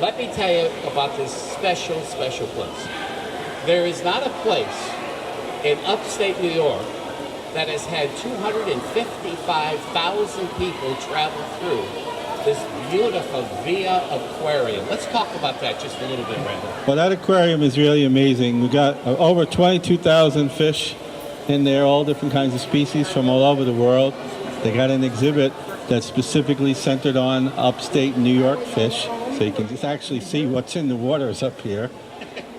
Let me tell you about this special, special place. There is not a place in upstate New York that has had 255,000 people travel through this beautiful Via Aquarium. Let's talk about that just a little bit, Randall. Well, that aquarium is really amazing. We got over 22,000 fish in there, all different kinds of species from all over the world. They got an exhibit that's specifically centered on upstate New York fish, so you can just actually see what's in the waters up here.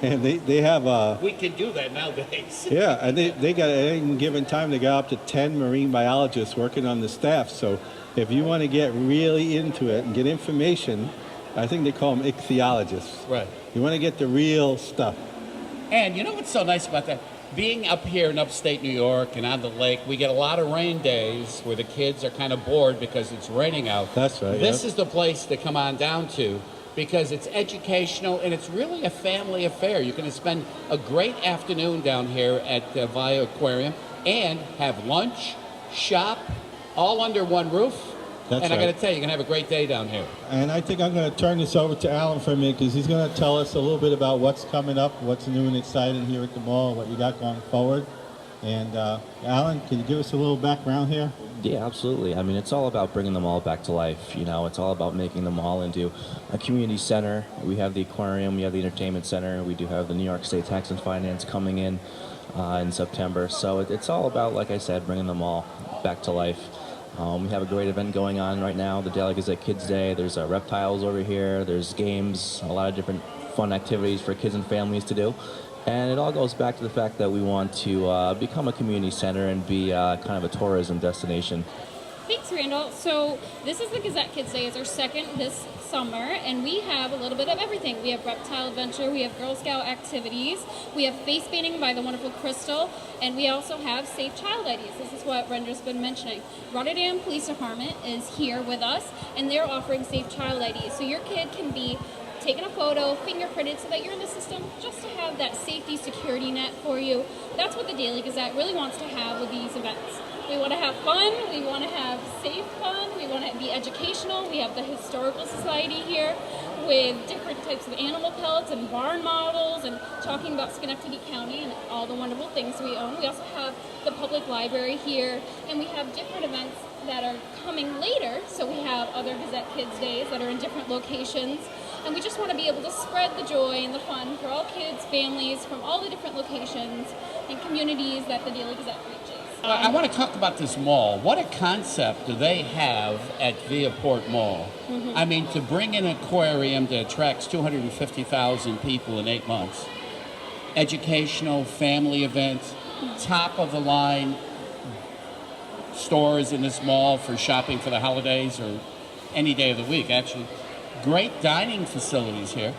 And they have we can do that nowadays. yeah, and they got, at any given time, they got up to 10 marine biologists working on the staff. So if you want to get really into it and get information, I think they call them ichthyologists. Right. You want to get the real stuff. And you know what's so nice about that? Being up here in upstate New York and on the lake, we get a lot of rain days where the kids are kind of bored because it's raining out. That's right. This is the place to come on down to because it's educational and it's really a family affair. You're going to spend a great afternoon down here at the Via Aquarium and have lunch, shop, all under one roof. That's and I right. got to tell you, you're going to have a great day down here. And I think I'm going to turn this over to Alan for a minute because he's going to tell us a little bit about what's coming up, what's new and exciting here at the mall, what you got going forward. And Alan, can you give us a little background here? Yeah, absolutely. I mean, it's all about bringing the mall back to life. You know, it's all about making the mall into a community center. We have the aquarium, we have the entertainment center, we do have the New York State Tax and Finance coming in September. So it's all about, like I said, bringing the mall back to life. We have a great event going on right now, the Daily Gazette Kids Day. There's reptiles over here, there's games, a lot of different fun activities for kids and families to do. And it all goes back to the fact that we want to become a community center and be kind of a tourism destination. Thanks, Randall. So this is the Gazette Kids Day. It's our second this summer, and we have a little bit of everything. We have reptile adventure, we have Girl Scout activities, we have face painting by the wonderful Crystal, and we also have Safe Child IDs. This is what Brenda's been mentioning. Rotterdam Police Department is here with us, and they're offering Safe Child IDs. So your kid can be taking a photo, fingerprinted, so that you're in the system just to have that safety security net for you. That's what the Daily Gazette really wants to have with these events. We want to have fun, we want to have safe fun, we want to be educational. We have the Historical Society here with different types of animal pellets and barn models and talking about Schenectady County and all the wonderful things we own. We also have the public library here, and we have different events that are coming later. So we have other Gazette Kids Days that are in different locations. And we just want to be able to spread the joy and the fun for all kids, families from all the different locations and communities that the Daily Gazette reaches. I want to talk about this mall. What a concept do they have at Viaport Mall? Mm-hmm. I mean, to bring an aquarium that attracts 250,000 people in 8 months, educational, family events, top of the line stores in this mall for shopping for the holidays or any day of the week, actually. Great dining facilities here,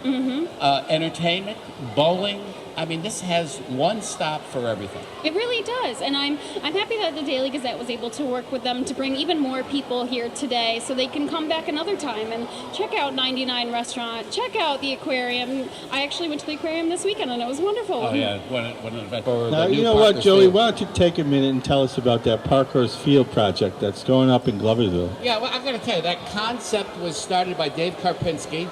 entertainment, bowling. I mean, this has one stop for everything. It really does, and I'm happy that the Daily Gazette was able to work with them to bring even more people here today so they can come back another time and check out 99 Restaurant, check out the aquarium. I actually went to the aquarium this weekend, and it was wonderful. Oh, yeah, what an event. Now, you know what, Joey, why don't you take a minute and tell us about that Parkhurst Field project that's going up in Gloversville? Yeah, well, I'm going to tell you, that concept was started by Dave Karpinski,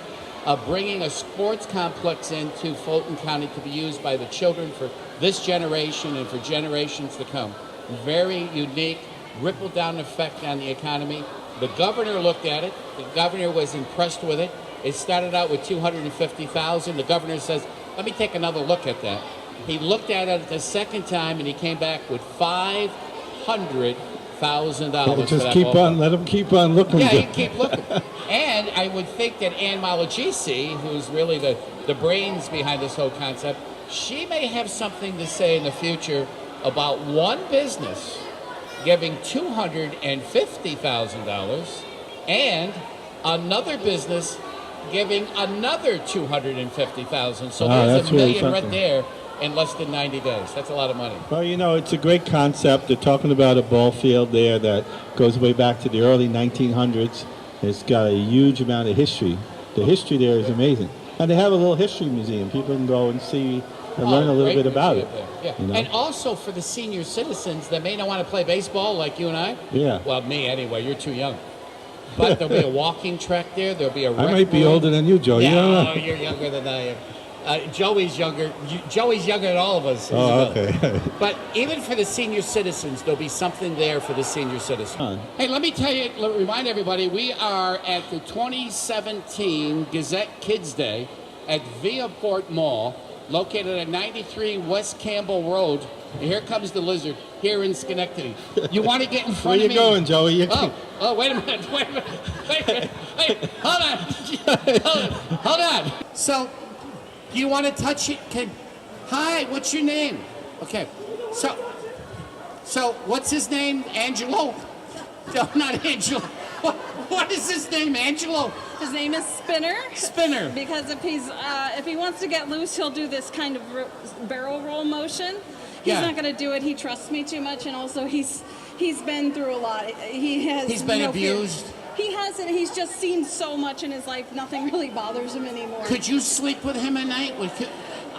bringing a sports complex into Fulton County to be used by the children for this generation and for generations to come. Very unique, ripple-down effect on the economy. The governor looked at it. The governor was impressed with it. It started out with $250,000. The governor says, let me take another look at that. He looked at it the second time, and he came back with $500,000. Just keep on, let them keep on looking. Yeah, you keep looking. And I would think that Ann Malagisi, who's really the brains behind this whole concept, she may have something to say in the future about one business giving $250,000 and another business giving another $250,000. So there's $1 million right there in less than 90 days. That's a lot of money. Well, you know, it's a great concept. They're talking about a ball field there that goes way back to the early 1900s. It's got a huge amount of history. The history there is amazing. And they have a little history museum. People can go and see and learn a little bit about it. Yeah. You know? And also for the senior citizens that may not want to play baseball like you and I. Yeah. Well, me anyway. You're too young. But there'll be a walking track there. There'll be a I rec might be room. older than you, Joe. You don't know. No, you're younger than I am. Joey's younger. Joey's younger than all of us. Oh, Isabel. okay. But even for the senior citizens, there'll be something there for the senior citizens. Huh. Hey, let me tell you, remind everybody, we are at the 2017 Gazette Kids Day at Viaport Mall, located at 93 West Campbell Road. And here comes the lizard here in Schenectady. You want to get in front Where of you me? going, Joey? Oh, wait a minute. Wait a minute. Wait, hold on. Hold on. So, do you want to touch it? Hi, what's your name? Okay. So what's his name? Angelo? No, not Angelo. What is his name? Angelo? His name is Spinner. Spinner. Because if he wants to get loose, he'll do this kind of barrel roll motion. He's Yeah. not going to do it. He trusts me too much, and also he's been through a lot. He's been no fear. abused? He hasn't. He's just seen so much in his life. Nothing really bothers him anymore. Could you sleep with him at night?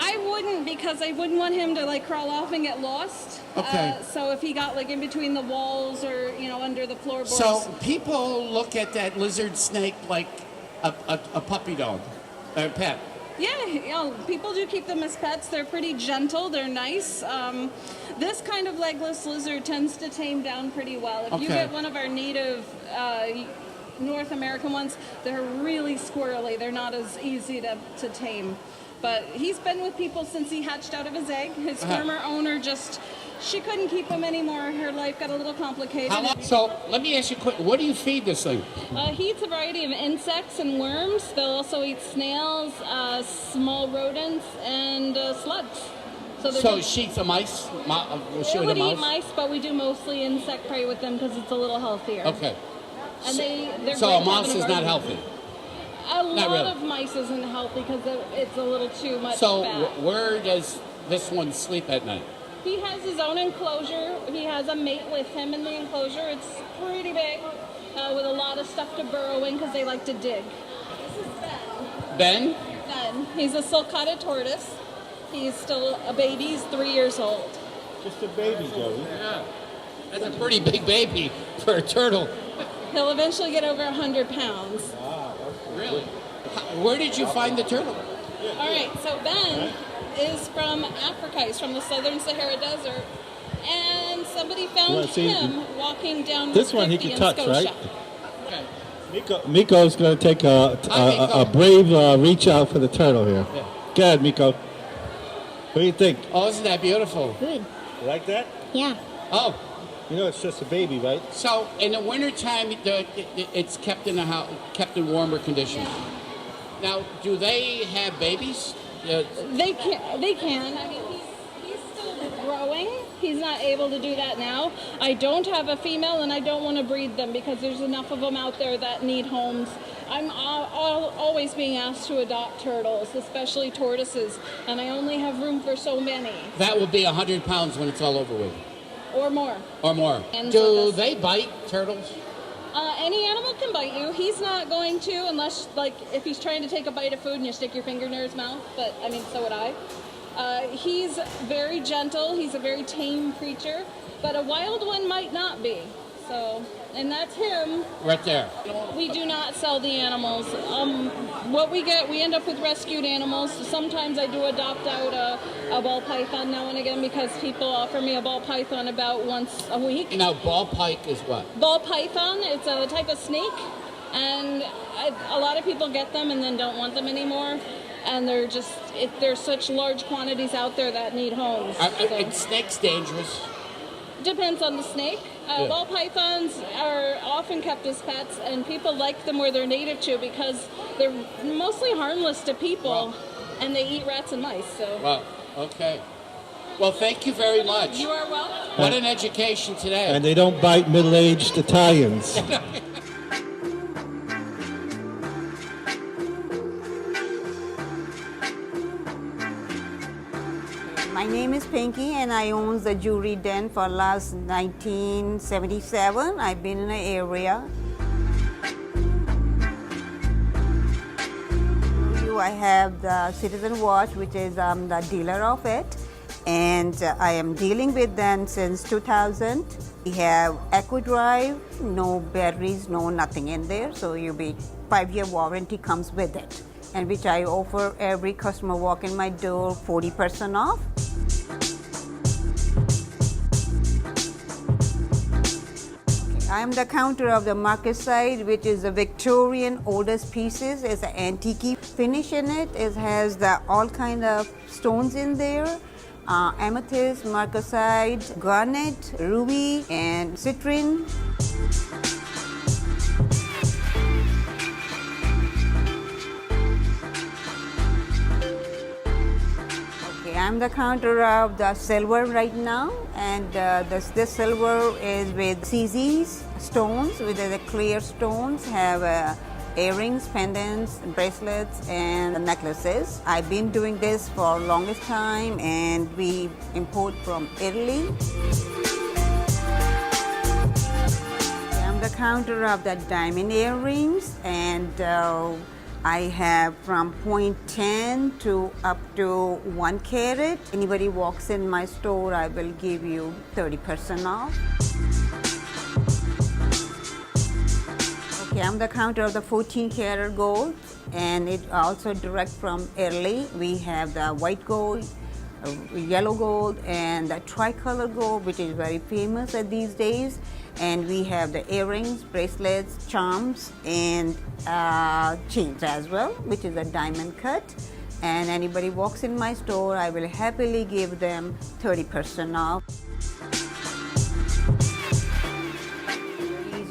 I wouldn't, because I wouldn't want him to like crawl off and get lost. Okay. So if he got like in between the walls or under the floorboards. So people look at that lizard snake like a puppy dog, or a pet. Yeah, people do keep them as pets. They're pretty gentle. They're nice. This kind of legless lizard tends to tame down pretty well. If you Okay. get one of our native North American ones, they're really squirrely. They're not as easy to tame. But he's been with people since he hatched out of his egg. His former owner she couldn't keep him anymore. Her life got a little complicated. How long? So let me ask you a quick. What do you feed this thing? He eats a variety of insects and worms. They'll also eat snails, small rodents, and slugs. So she eats a mice? They would eat mice, but we do mostly insect prey with them because it's a little healthier. Okay. And they're So great a to have mouse in is not garden. healthy. A lot really. of mice isn't healthy because it's a little too much So fat. where does this one sleep at night? He has his own enclosure. He has a mate with him in the enclosure. It's pretty big with a lot of stuff to burrow in because they like to dig. This is Ben. Ben? Ben. He's a sulcata tortoise. He's still a baby. He's 3 years old. Just a baby, Joey. Yeah. That's a pretty big baby for a turtle. He'll eventually get over 100 pounds. Really? Where did you find the turtle? All right, so Ben is from Africa. He's from the southern Sahara Desert. And somebody found Well, see, him walking down this Route one he 50 can in touch, Scotia. right? Okay. Miko's going to take a Miko. brave reach out for the turtle here. Yeah. Go ahead, Miko. What do you think? Oh, isn't that beautiful? Good. You like that? Yeah. Oh, You know, it's just a baby, right? so in the wintertime, it's kept in a house, kept in warmer conditions. Now, do they have babies? They can. I mean, he's still growing. He's not able to do that now. I don't have a female, and I don't want to breed them because there's enough of them out there that need homes. I'm always being asked to adopt turtles, especially tortoises, and I only have room for so many That will be 100 pounds when it's all over with, or more. or more. And Do so they bite turtles? Any animal can bite you. He's not going to unless, like, if he's trying to take a bite of food and you stick your finger near his mouth, but, I mean, so would I. He's very gentle. He's a very tame creature, but a wild one might not be. So, and that's him. Right there. We do not sell the animals. What we get, we end up with rescued animals. Sometimes I do adopt out a ball python now and again because people offer me a ball python about once a week. Now, ball pike is what? Ball python, it's a type of snake, and a lot of people get them and then don't want them anymore. And they're just, there's such large quantities out there that need homes. Are snakes dangerous? Depends on the snake. Yeah. Ball pythons are often kept as pets, and people like them where they're native to because they're mostly harmless to people, and they eat rats and mice. So. Well, okay. Well, thank you very much. You are welcome. What an education today. And they don't bite middle-aged Italians. My name is Pinky and I own the jewelry den for last 1977. I've been in the area. I have the Citizen Watch, which is the dealer of it, and I am dealing with them since 2000. We have Eco Drive, no batteries, no nothing in there, so you'll be 5-year warranty comes with it, and which I offer every customer walk in my door 40% off. I am the counter of the market side, which is the Victorian oldest pieces. It's an antique finish in it. It has all kind of stones in there. Amethyst, marcasite, garnet, ruby, and citrine. Okay, I'm the counter of the silver right now, and this silver is with CZ's stones, with the clear stones, have earrings, pendants, bracelets, and necklaces. I've been doing this for longest time, and we import from Italy. I'm the counter of the diamond earrings, and I have from 0.10 to up to 1 carat. Anybody walks in my store, I will give you 30% off. Okay, I'm the counter of the 14 karat gold, and it also direct from Italy. We have the white gold, yellow gold, and the tricolor gold, which is very famous at these days. And we have the earrings, bracelets, charms, and chains as well, which is a diamond cut. And anybody walks in my store, I will happily give them 30% off.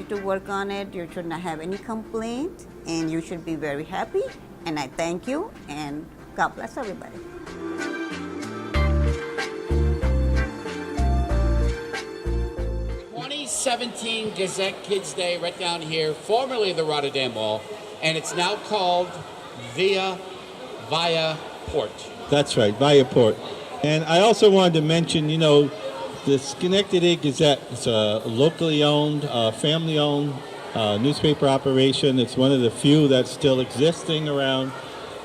To work on it, you should not have any complaint, and you should be very happy. And I thank you, and God bless everybody. '17 Gazette Kids Day right down here, formerly the Rotterdam Mall, and it's now called Via Port. That's right, Via Port. And I also wanted to mention, the Schenectady Gazette is a locally owned, family-owned newspaper operation. It's one of the few that's still existing around,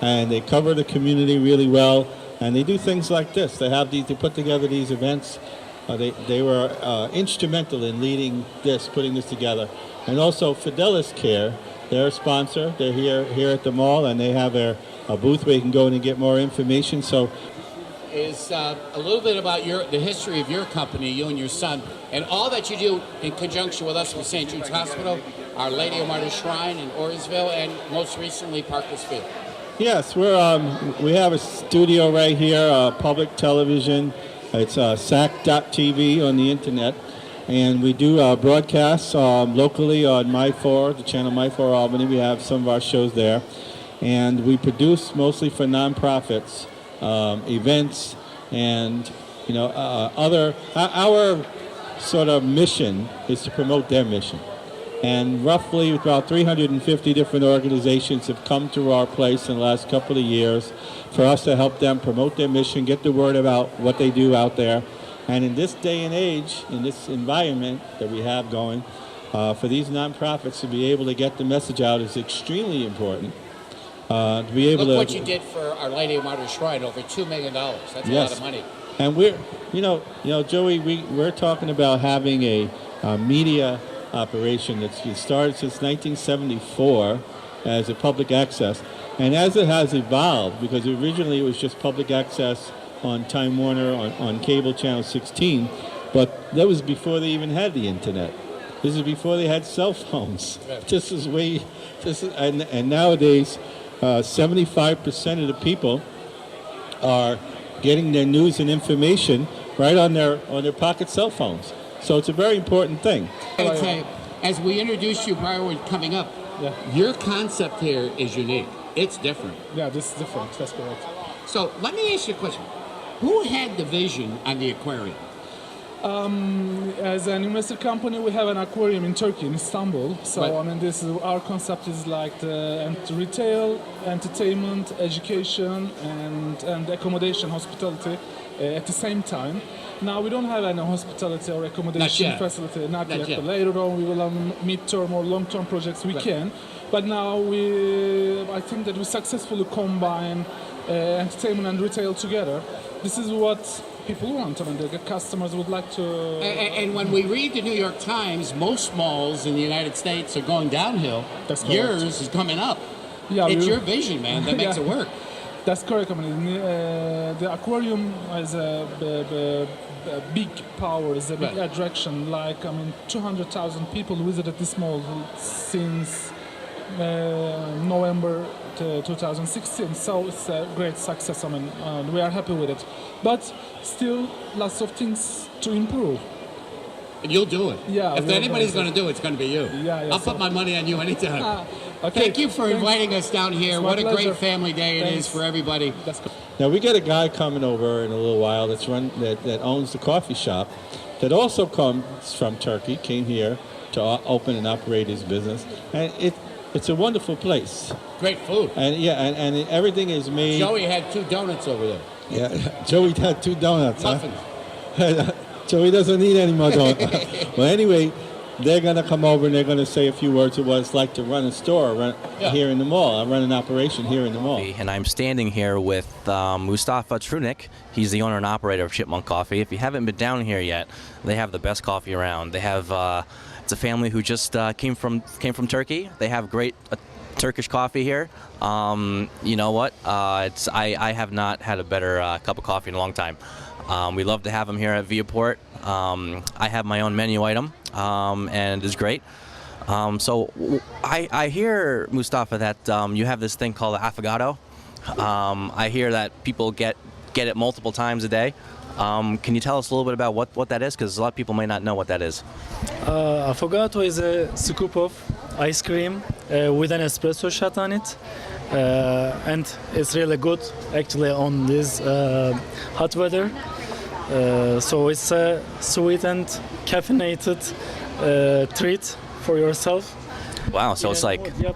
and they cover the community really well. And they do things like this. They put together these events. They were instrumental in leading this, putting this together. And also Fidelis Care, they're a sponsor. They're here at the mall, and they have a booth where you can go in and get more information. So. Is a little bit about the history of your company, you and your son, and all that you do in conjunction with us with St. Jude's Hospital, Our Lady of Martyrs Shrine in Orisville, and most recently Parkers Field. Yes, we have a studio right here, public television. It's SAC.TV on the internet, and we do broadcasts locally on My4, the channel My4 Albany. We have some of our shows there, and we produce mostly for nonprofits. Events, and our sort of mission is to promote their mission. And roughly about 350 different organizations have come to our place in the last couple of years for us to help them promote their mission, get the word about what they do out there. And in this day and age, in this environment that we have going, for these nonprofits to be able to get the message out is extremely important. To be able Look what you did for Our Lady of Martyrs Shrine, over $2 million. That's a lot of money. And we're, Joey, we're talking about having a media operation that's started since 1974 as a public access. And as it has evolved, because originally it was just public access on Time Warner, on cable channel 16, but that was before they even had the internet. This is before they had cell phones. Right. And nowadays, 75% of the people are getting their news and information right on their pocket cell phones. So it's a very important thing. I'd say, as we introduced you prior to coming up, your concept here is unique. It's different. Yeah, this is different. That's correct. So let me ask you a question. Who had the vision on the aquarium? As an investor company, we have an aquarium in Turkey, in Istanbul. So, Right. Our concept is like the retail, entertainment, education, and accommodation, hospitality at the same time. Now, we don't have any hospitality or accommodation facility, not yet. But later on, we will have mid-term or long-term projects, we can. But now, I think that we successfully combine entertainment and retail together. This is what people want. I mean, the customers would like to. And when we read the New York Times, most malls in the United States are going downhill. That's correct. Yours is coming up. Yeah, It's your vision, man, that makes Yeah. it work. That's correct. I mean, the aquarium has a big power, is a big Right. attraction. Like, I mean, 200,000 people visited this mall since November 2016. So it's a great success. I mean, we are happy with it. But still, lots of things to improve. And you'll do it. Yeah, If we're anybody's going going to do it, it's going to be you. Yeah, I'll so- put my money on you anytime. Okay, Thank you for thanks. inviting us down here. It's my What a pleasure. great family day it is Thanks. for everybody. That's good. Now we got a guy coming over in a little while that owns the coffee shop, that also comes from Turkey. Came here to open and operate his business, and it's a wonderful place. Great food. And yeah, and everything is made. Joey had 2 donuts over there. Yeah, Joey had 2 donuts. Muffins. Huh? Joey doesn't need any more donuts. Well, anyway, they're gonna come over and they're gonna say a few words of what it's like to run a store here in the mall. I run an operation here in the mall. And I'm standing here with Mustafa Trunik. He's the owner and operator of Chipmunk Coffee. If you haven't been down here yet, they have the best coffee around. They have it's a family who just came from Turkey. They have great Turkish coffee here. You know what? I have not had a better cup of coffee in a long time. We love to have them here at Viaport. I have my own menu item, and it's great. So I hear, Mustafa, that you have this thing called affogato. I hear that people get it multiple times a day. Can you tell us a little bit about what that is? Because a lot of people may not know what that is. Affogato is a scoop of ice cream with an espresso shot on it. And it's really good actually on this hot weather. So it's a sweet and caffeinated treat for yourself. Wow, so it's like Yep.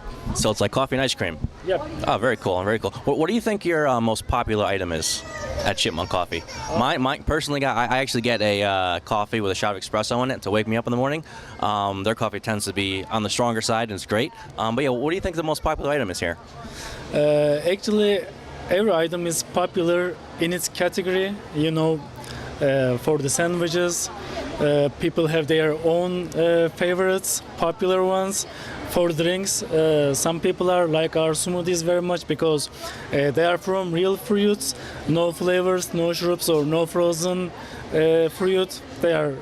coffee and ice cream. Yep. Oh, very cool, very cool. What do you think your most popular item is at Chipmunk Coffee? Mine personally, I actually get a coffee with a shot of espresso in it to wake me up in the morning. Their coffee tends to be on the stronger side, and it's great. But yeah, what do you think the most popular item is here? Actually, every item is popular in its category. You know, for the sandwiches, people have their own favorites, popular ones. For drinks, some people are like our smoothies very much because they are from real fruits, no flavors, no syrups, or no frozen fruit. They are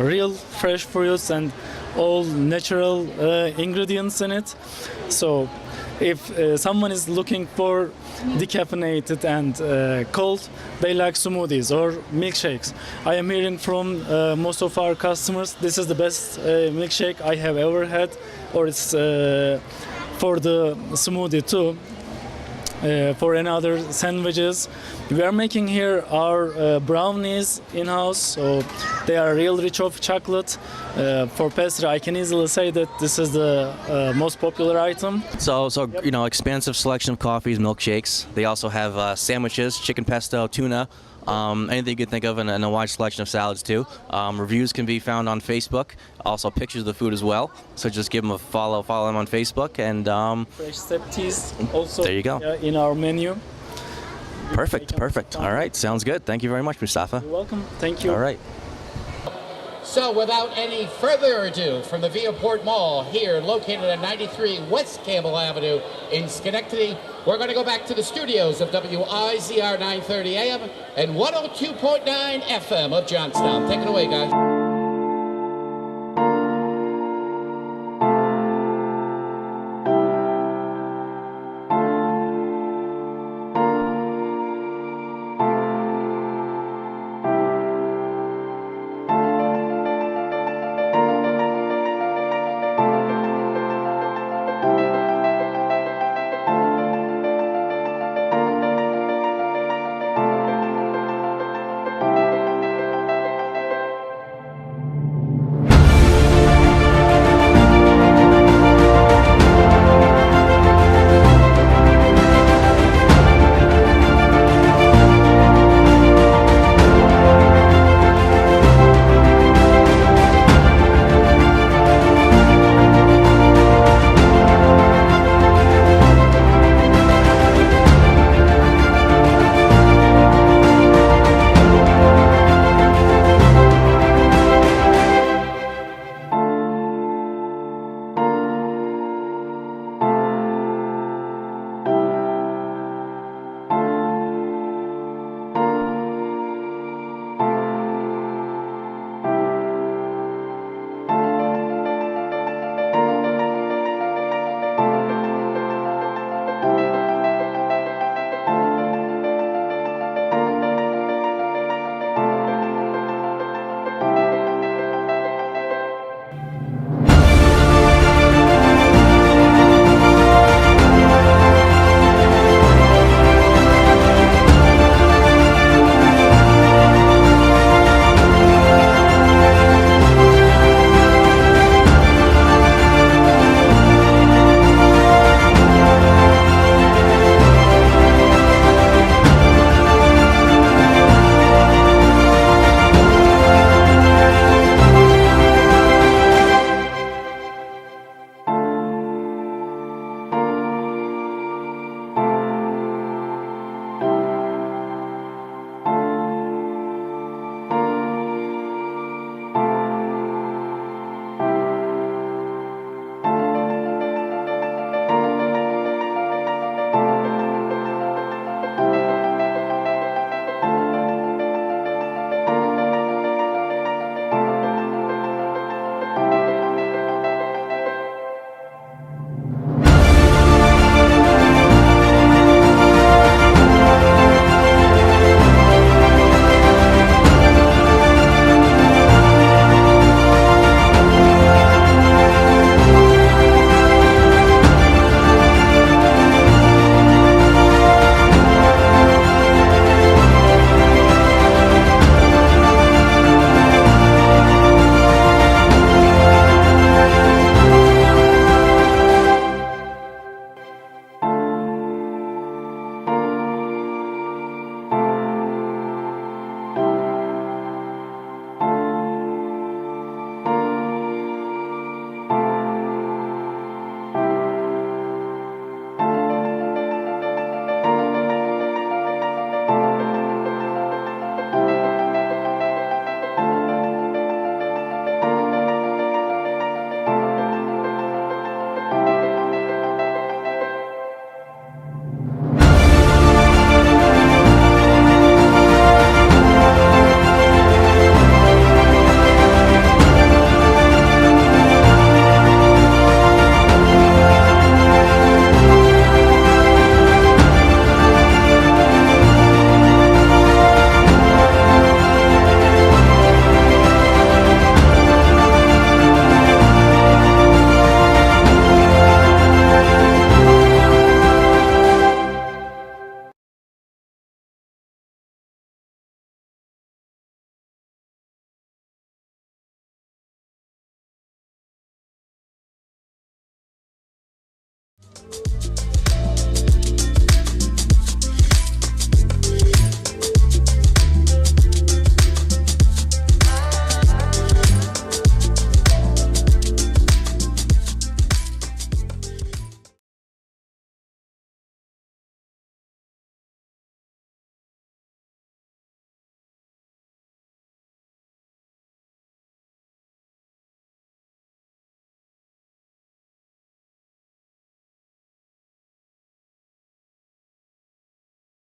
real fresh fruits and all natural ingredients in it. So if someone is looking for decaffeinated and cold, they like smoothies or milkshakes. I am hearing from most of our customers, this is the best milkshake I have ever had, or it's for the smoothie too. For another sandwiches, we are making here our brownies in-house, so they are real rich of chocolate. For pastry, I can easily say that this is the most popular item. So you know, expansive selection of coffees, milkshakes. They also have sandwiches, chicken pesto, tuna, anything you can think of, and a wide selection of salads too. Reviews can be found on Facebook. Also pictures of the food as well. So just give them a follow them on Facebook, and Fresh step teas also There you go. In our menu. perfect. All right, sounds good. Thank you very much, Mustafa. You're welcome. Thank you. All right. So without any further ado, from the Viaport Mall here, located at 93 West Campbell Avenue in Schenectady, we're going to go back to the studios of WIZR 930 AM and 102.9 FM of Johnstown. Take it away, guys.